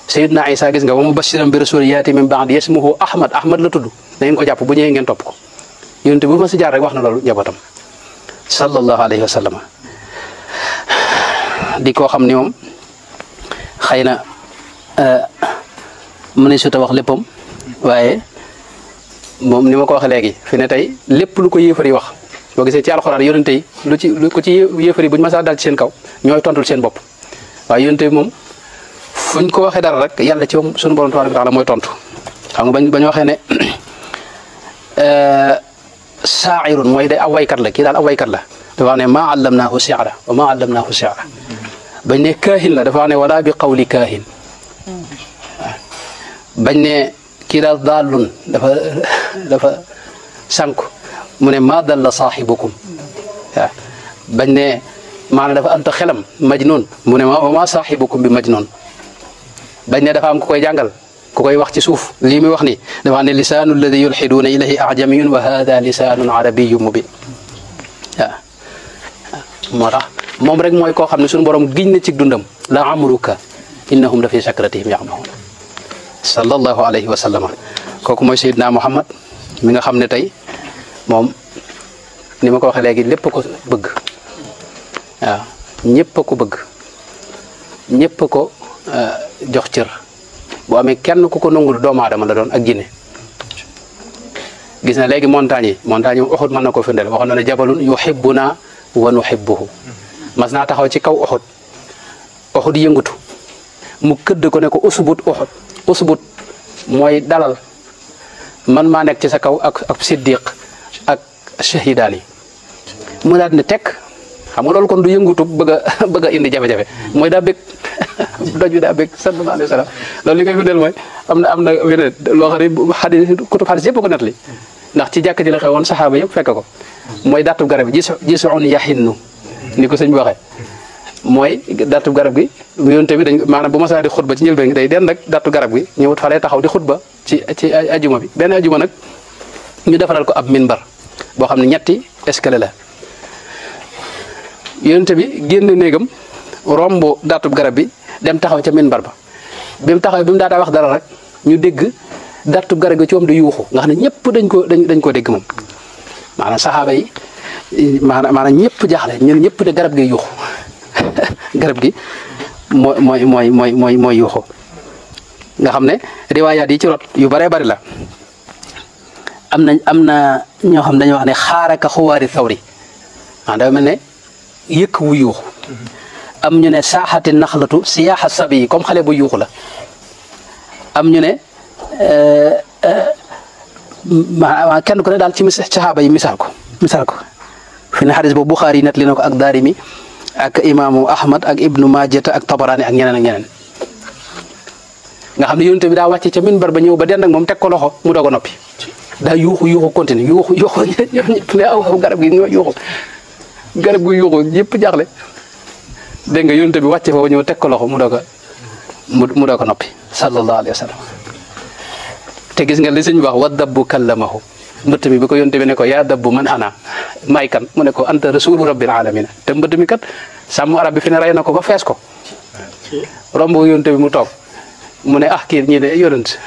Seydina Isa gis nga wa mubashiran bi rasulin yaati min ba'di ismuhu Ahmad la tudd na ngeen ko jàpp bu ñëwee ngeen topp ko yonent bu fi mas a jaar rek wax na loolu njabootam sallallahu alayhi wa sallam di koo xam ni moom xëy na mënees su ta wax léppam waaye moom ni ma ko waxee léegi fi ne tey lépp lu ko yéefar yi wax boo gisee ci alxuraan yonente yi lu ko ci yéefar yi bu ñu masaa dal ci seen kaw ñooy tontul seen bopp waaye yonente bi moom fuñ ko waxee dara rek yàlla ci moom suñu borom tabaaraka wa taala mooy tontu xam nga bañ waxee ne saa'irun mooy day aw waykat la kii daal aw waykat la dafa wax ne maa allamnaahu si'ra wa maa allamnaahu si'ra bañ ne kaahin la dafa wax ne wala bi qawli kaahin bañ ne kii daal daalun dafa sànku mu ne maa dalla saaxibukum waaw bañ ne maanaam dafa anta xelam majnun mu ne ma saaxibukum bi majnun bañ ne dafa am ku koy jàngal ku koy wax ci suuf lii muy wax ni dafa ne lisaanu alladi yulxiduuna ilayhi ajamiyun wa hada lisaanun arabiyun mubin waaw moo tax moom rek mooy koo xam ne suñu borom giñ na ci dundam la amruka innahum la fi sakratihim ya'mahuun sallallahu alayhi wa sallam kooku mooy Seydina Muhammad mi nga xam ne tey moom ni ma ko waxee léegi lépp ko bëgg waaw ñëpp a ko bëgg ñëpp a ko jox cër bu amee kenn ku ko nangul doomu aadama la doon ak jinne gis na léegi montagne yi Uhud mën na ko firndeel waxoon na ne jabalun yuhibbuna wa nuhibbuhu mas naa taxaw ci kaw Uhud yëngutu mu këdd ko ne ko usbut Uhud usbut mooy dalal man maa nekk ci sa kaw ak siddiq ak shahidaan yi mu daal ne tekk xam nga loolu kon du yëngutu bëgg a indi jafe-jafe mooy daa bëgg doj bi daa bëgg sallallahu alayhi wa sallam loolu li koy firndeel mooy am na weneen loo xam ne xadis kutub xadis yëpp ko nettali ndax ci jàkk ji la xewoon saxaaba yëpp fekk ko mooy daatub garab gi gisoon yaxinnu ni ko sëñ bi waxee mooy daatub garab gi yonent bi dañ maanaam bu masaa di xutba ci njëlbeen gi day den rek daatu garab gi ñëwut fa lay taxaw di xutba ci ajuma bi benn ajuma nag ñu defaral ko ab minbar boo xam ne ñetti escalier la yonent bi génn néegam romb daatub garab bi dem taxaw ca minbar ba bi mu taxaw bi mu daataa wax dara rek ñu dégg daatub garab gi ci moom di yuuxu nga xam ne ñëpp dañ koo dégg moom maanaam saxaaba yi maanaam ñëpp jaaxle ñun ñëpp de garab gi yuuxu garab gi mooy yuuxu nga xam ne riwaayaat yi ci rot yu bëree bëri la am na ñoo xam dañuy wax ne xaaraka xuwaari thawri dafa mel ne yëkk wu yuuxu am ñu ne saaxati naxlatu siyaaxa sabi yi comme xale bu yuuxu la am ñu ne ma kenn ku ne daal ci saxaaba yi misaal ko fi ne xadis boobu Buxaari net li na ko ak Daarimi ak imaamu Ahmad ak Ibnu Maajata ak Tabaraani ak ñeneen nga xam ne yonent bi daa wàcce ca minbar ba ñëw ba dend ak moom teg ko loxo mu doog a noppi daa yuuxu continue yuuxu ñëpp ne aw garab gi ñoo yuuxu garab gi yuuxu yëpp jaaxle dégg nga yonent bi wàcce fa ba ñëw teg ko loxo mu doog a noppi sallallahu alayhi wa sallam te gis nga li sëñ bi wax wa dabbu kallamahu mbëtt mi bi ko yonte bi ne ko yaa dabbu man ana maay kan mu ne ko anta rasulu rabbil alamina te mbëtt mi kat sàmm arab bi fi ne rey na ko ba fees ko romb yonte bi mu toog mu ne kii ñii de yonent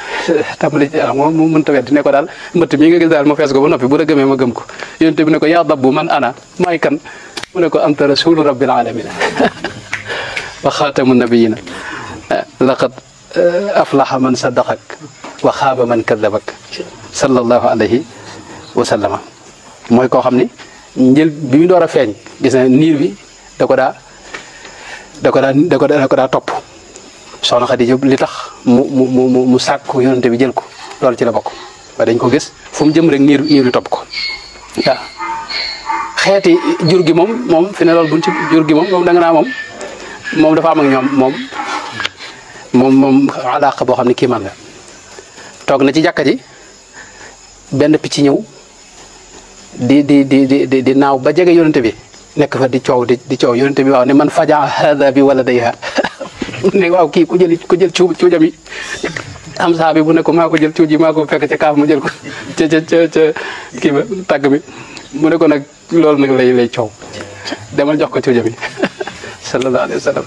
tàmbali moom mu mënta wedd ne ko daal mbëtt mi nga gis daal ma fees ko ba noppi bu la gëmee ma gëm ko yonte bi ne ko yaa dabbu man ana maay kan mu ne ko anta rasulu rabbil alamina wa xaatamu nabiyina laqad aflaha man saddaqak wa xaaba man kadabak sallallahu alayhi wa sallama mooy koo xam ni njël bi mu door a feeñ gis na niir bi da ko daa topp soxna Xadija li tax mu sàkku yonente bi jël ko loolu ci la bokk ba dañ ko gis fu mu jëm rek niir bi topp ko waaw xeeti jur gi moom fi ne loolu buñ ci jur gi moom da nga naa moom dafa am ak ñoom moom alaaka boo xam ne kii man la toog na ci jàkka ji benn picc ñëw di naaw ba jege yonente bi nekk fa di coow yonente bi waaw ne man faja hada bi wala dayha ne waaw kii ku jël cuujam yi am saa bi bu ne ko maa ko jël cuuj yi maa ko fekk ca kaaf mu jël ko ca kii ba tàgg bi mu ne ko nag loolu nag lay coow demal jox ko cuujam yi sallallahu alayhi wa sallam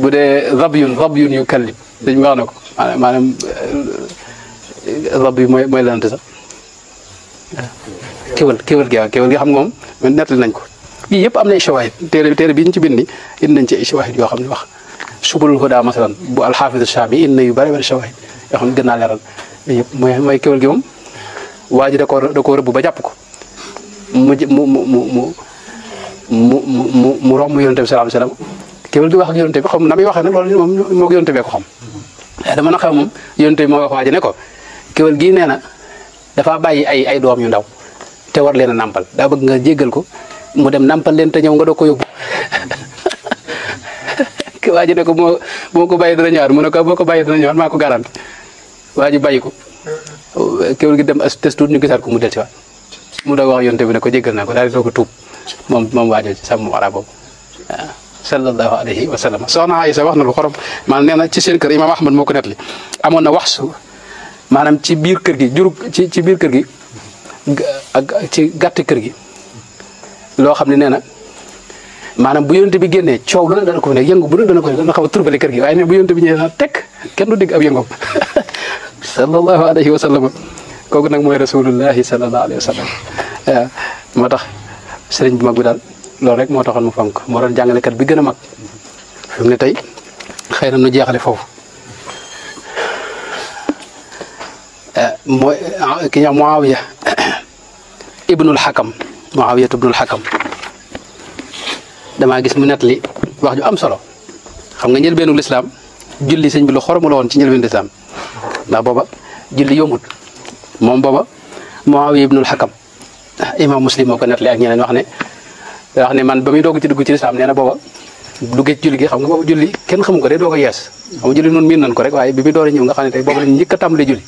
bu dee rabyun yu kallim dañ wax na ko maanaam rab yi mooy lante sax kéwal gi xam nga moom nettali nañ ko yii yëpp am na ay shawaahid téere bi ñu ci bindi indi nañ ci ay shawaahid yoo xam ne wax subulul huda masalan bu alxaafis Shaabi indi na yu bëri shawaahid yoo xam ne gën naa leeral yëpp mooy kéwal gi moom waa ji da koo rëbb ba jàpp ko mu romb yonente bi sallallahu alayhi wasallam kéwal gi wax ak yonente bi xam na muy waxee nag loolu moom moo ko yonente bee ko xam dama na xew moom yonente bi moo wax waa ji ne ko kéwal gii nee na dafa bàyyi ay doom yu ndaw te war leen a nàmpal daa bëgg nga jéggal ko mu dem nàmpal leen te ñëw nga doo ko yóbbu waa ji ne ko boo ko bàyyi dana ñëwaat mu ne ko boo ko bàyyi dana ñëwaat maa ko garanti waa ji bàyyi ko kéwal gi dem as test tuut ñu gisaat ko mu del si waat mu doog wax yonente bi ne ko jéggal naa ko daal di doog a tuub moom waajoo ci sàmm wara boobu waaw sallallahu alayhi wa sallam soxna Aysa wax na lu xorom maanaam nee na ci seen kër imaam Ahmad moo ko nettali amoon na waxsu maanaam ci biir kër gi ci biir kër gi ak ci gàtt kër gi loo xam ne nee na maanaam bu yonente bi génnee coow lu ne dana ko ne yëngu bu ne dana ko ne dana xaw a turbale kër gi waaye ne bu yonente bi ñëwee na tekk kenn du dégg ab yëngoom sallallahu alayhi wa sallam kooku nag mooy rasulullahi sallallahu alayhi wa sallam waaw moo tax sëriñ bu mag bi daal loolu rek moo taxoon mu fonk moo doon jàngalekat bi gën a mag fi mu ne tey xëy na nu jeexale foofu mooy ki ñuy wax Muawiya ibnul Hakam damaa gis mu nettali wax ju am solo xam nga njëlbeenu lislaam julli sëñ bi lu xoromu la woon ci njëlbeenu lislaam ndax booba julli yombut moom booba Muawiya ibnul Hakam imam Muslim moo ko nettali ak ñeneen wax ne man ba muy doog ci dugg ci lislaam nee na booba duggee ci julli gi xam nga booba julli kenn xamu ko day doog a yees xam nga julli noonu miin nañ ko rek waaye bi muy door a ñëw nga xam ne tey booba lañ njëkk a tàmbalee julli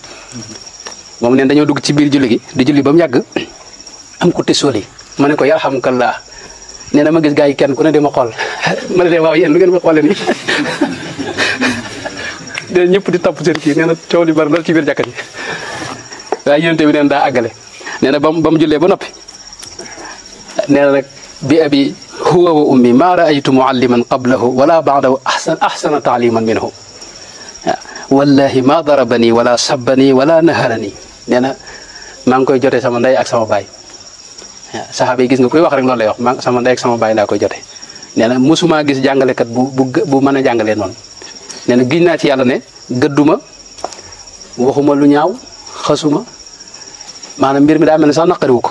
moom neen dañoo dugg ci biir julli gi di julli ba mu yàgg am ko tisooli ma ne ko yarhamukallah nee na ma gis gars yi kenn ku ne di ma xool ma ne leen waaw yéen lu ngeen ma xoolee nii de ñëpp di topp seen kii nee na coow li bari lool ci biir jàkka ji waaye yonente bi neen daa àggale nee na ba mu jullee ba noppi nee na nag bi abi huwa wa ummi ma raaytu mualliman qablahu wala baadahu ahsana taaliman minhu wallahi ma darabani wala sabbani wala naharani nee na maa ngi koy jotee sama ndey ak sama baay saxaaba yi gis nga koy wax rek loolu lay wax sama ndey ak sama baay laa koy jotee nee na mosuma gis jàngalekat bu mën a jàngalee noonu nee na giñ naa ci yàlla ne gëdduma waxuma lu ñaaw xasuma maanaam mbir mi daa mel ne sax naqariwu ko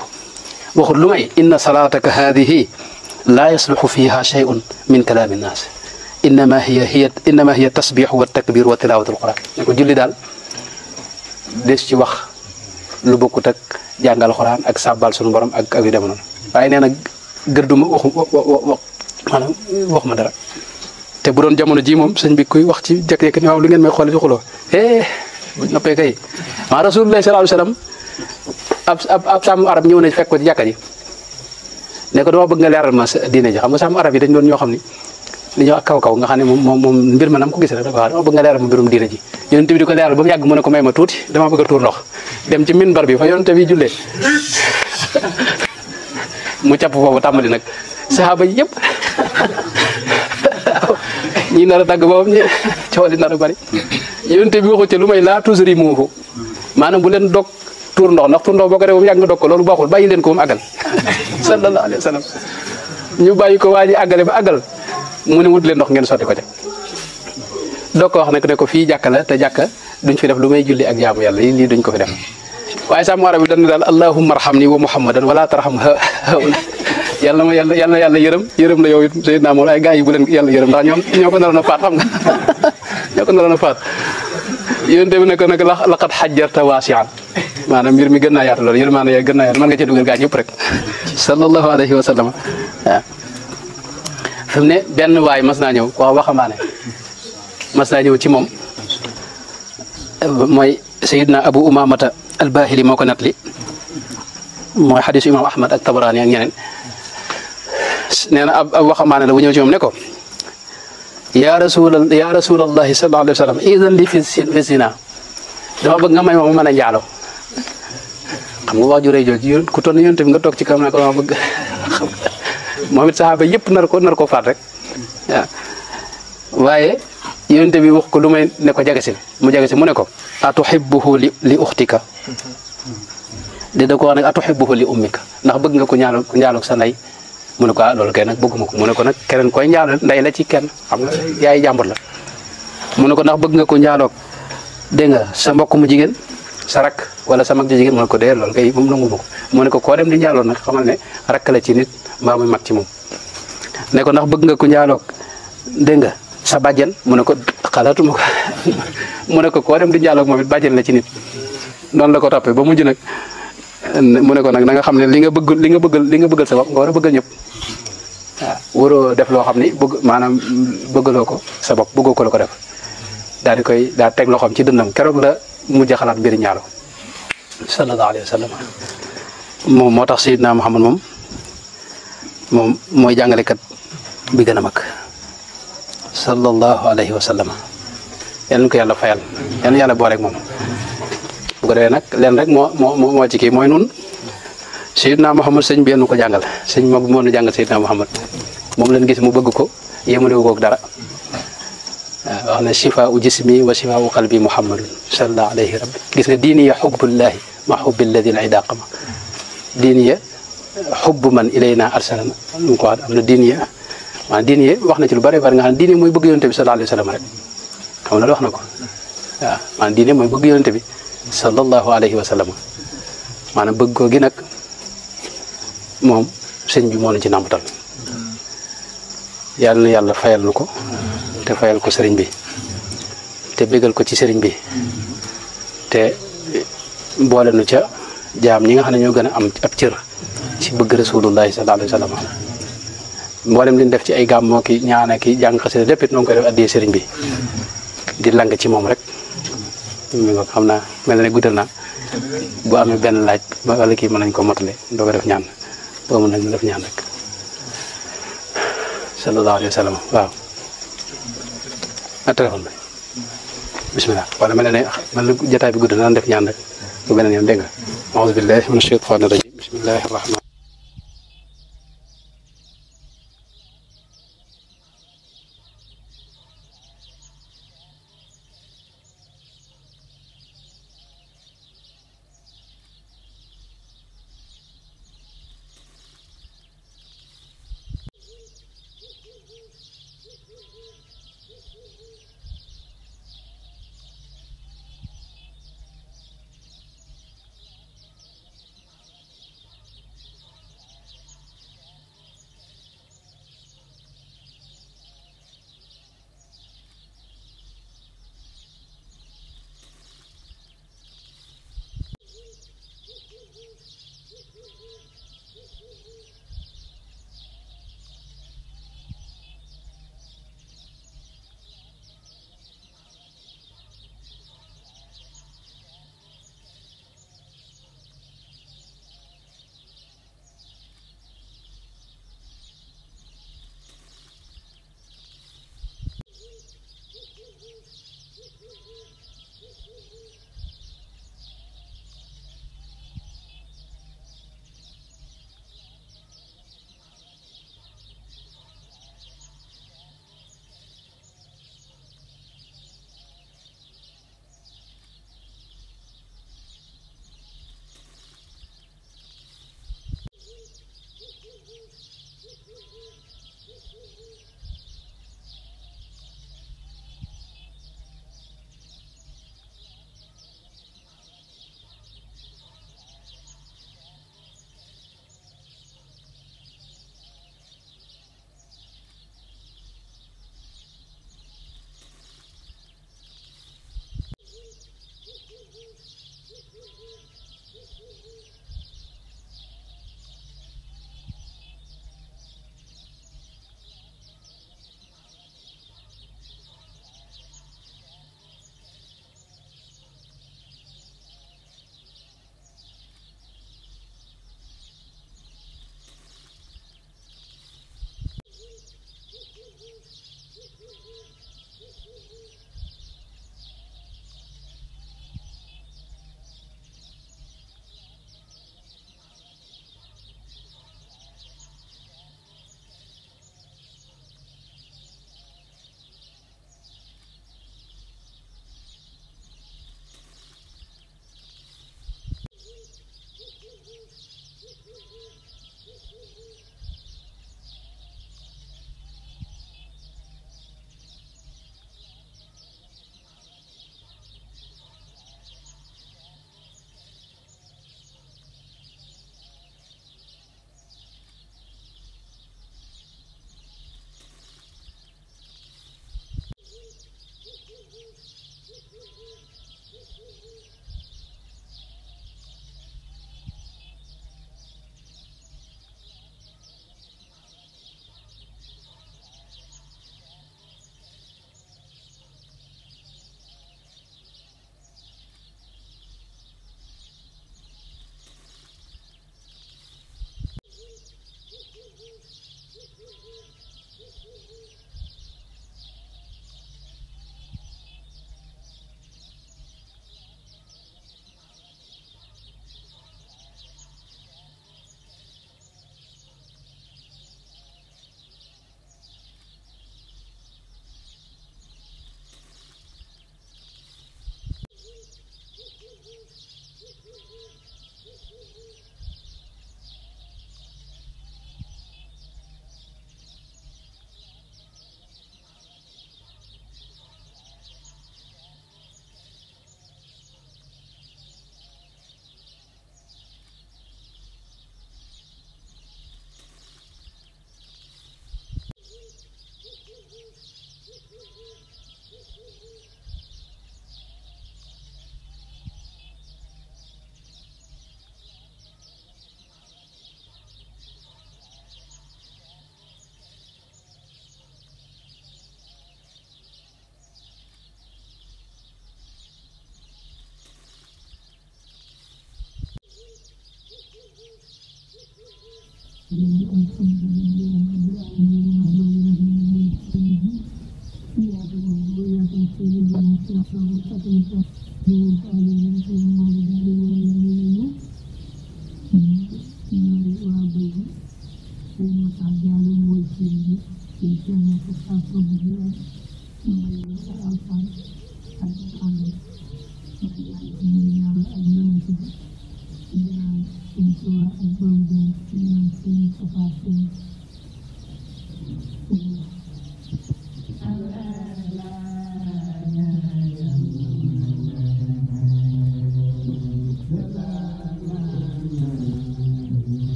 waxut lu may inna salaataka haadihi laa yasluxu fiha shay'un min kalaami nnaas innama hiya tasbixu wa takbir wa tilawatu alquran ne ko julli daal des ci wax lu bokkut ak jàngal xuraan ak sàbbal suñu borom ak yu dem noonu waaye nee na gërduma maanaam wax ma dara te bu doon jamono ji moom sëñ bi kuy wax ci jekk-jekk ni waaw lu ngeen may xoole ci xuloo bu noppee kay maa rasulullah sallallahu alayhi wasallam ab sàmm arab ñëw na fekk ko ci jàkka ji ne ko dama bëgg nga leeral ma diine ji xam nga sàmm arab yi dañ doon ñoo xam ni li ñuy wax kaw nga xam ne moom mbir ma nam ko gis rek waaw dama bëgg nga leeral ma mbirum diine ji yonent bi di ko leeral ba mu yàgg mu ne ko may ma tuuti dama bëgg a tuur ndox dem ci minbar bi fa yonent bi jullee mu capp foofu tàmbali nag saxaaba yi yëpp ñi nar a dagg boobu ñi coow li nar a bari yonent bi waxu ca lu may laa tusri muufu maanaam bu leen dog tuur ndox ndax tuur ndox boo ko def ba mu yàgg nga dog ko loolu baaxul bàyyi leen ko ba mu àggal sallallahu alayhi wa sallam ñu bàyyi ko waa ji àggale ba àggal mu ne wut leen ndox ngeen sotti ko ca doo ko wax nag ne ko fii jàkka la te jàkka duñ fi def lu may julli ak jaamu yàlla lii duñ ko fi def waaye sàmm arab bi dañ ne daal allahumma arhamni wa muhammadan wala tarham haula yàlla ma yàlla yërëm la yow it Seydina moom ay gars yi bu leen yàlla yërëm ndax ñoom ñoo ko naroon a faat xam nga ñoo ko naroon a faat yonent bi ne ko nag laqad hajjarta waasi'an maanaam mbir mi gën naa yaatu loolu yërmaande gën naa yaatu mën nga ci dugal gaa ñëpp rek sallallahu alayhi wa sallam waaw fi mu ne benn waay mas naa ñëw waaw waxambaane mas naa ñëw ci moom mooy Seydina Abu Umamata al-Bahili moo ko nettali mooy xadisu imam Ahmad ak Tabarani ak ñeneen nee na ab waxambaane la bu ñëw ci moom ne ko yaa rasulallahi sallallahu alayhi wa sallam idan li fi zina dama bëgg nga may ma mën a njaaloo xam nga wax ju rëy jooju ku toll yonent bi nga toog ci kam ne ko dama bëgg moom it saxaaba yëpp nar ko faat rek waaw waaye yonent bi wax ko lu may ne ko jagasil mu ne ko atuhibbuhu li uxtika da ko wax nag atuhibbuhu li ummika ndax bëgg nga ko njaaloog sa ndey mu ne ko loolu kay nag bëgguma ko mu ne ko nag keneen koy njaaloog ndey la ci kenn xam nga yaay jàmbur la mu ne ko ndax bëgg nga ko njaaloog dégg nga sa mbokk mu jigéen sa rak wala sa mag ji jigéen mu ne ko dee loolu kay moom nangu ma ko mu ne ko koo dem di njaaloo nag xamal ne rakk la ci nit mbaa muy mag ci moom ne ko ndax bëgg nga ko njaaloog dégg nga sa bàjjen mu ne ko xalaatuma ko mu ne ko koo dem di njaaloog moom it bàjjen la ci nit noonu la ko toppee ba mujj nag mu ne ko nag na nga xam ne li nga bëggal sa bopp nga war a bëggal ñëpp waaw waroo def loo xam ni maanaam bëggaloo ko sa bopp bëggoo ko la ko def daal teg loxoom ci dënnam keroog la mujj xalaat mbiri ñaalo sallallahu alayhi wa sallam moom moo tax Seydina Muhammad moom mooy jàngalekat bi gën a mag sallallahu alayhi wa sallam yal na ko yàlla fayal yal na yàlla booleeg moom bu ko defee nag leen rek moo ci kii mooy nun Seydina Muhammad sëñ bi nu ko jàngal sëñ mag moo nu jàngal Seydina Muhammad moom leen gis mu bëgg ko yemalewu koog dara waaw wax na shifa u jismi wa shifa u qalbi muhammadun sallallahu alayhi rabbi gis nga diini ya xubbullahi ma xubbi alladina idaqama diini ya xubbu man ilayna arsalana lu ko wax am na diini ya maanaam diini ya wax na ci lu bëri bëri nga xam ne diini mooy bëgg yonente bi sallallahu alayhi wa sallam rek xam na wax na ko waaw maanaam diini mooy bëgg yonente bi sallallahu alayhi wa sallam maanaam bëgg ko gi nag moom sëñ bi moo na ci nàmpatal yàlla na yàlla fayal nu ko te fayal ko sëriñ bi te bégal ko ci sëriñ bi te boole nu ca jaam ñi nga xam ne ñoo gën a am ab cër ci bëgg rasulullahi sallallahu alayhi wa sallam mboolem li ñu def ci ay gàmmoo ki ñaana ki jàng xasida lépp it noo ngi koy def addiyee sëriñ bi di lang ci moom rek mi nga xam naa mel na ne guddal na bu amee benn laaj wala kii mën nañ ko motale doo ko def ñaan boo mën nañ def ñaan rek sallallahu alayhi wa sallam waaw téléphone bi bismillah wala mel na ne man la jotaay bi gudd na def ñaan rek bu beneen yoon dégg nga a'uuzu billahi mina shaytaani rajim bismillahi rahmaan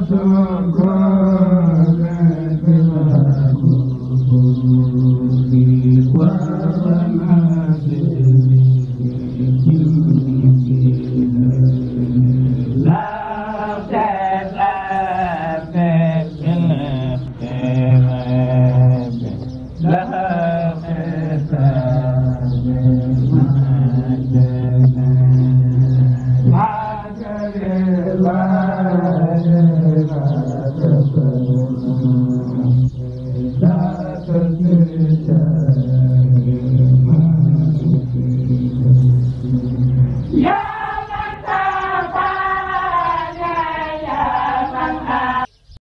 Go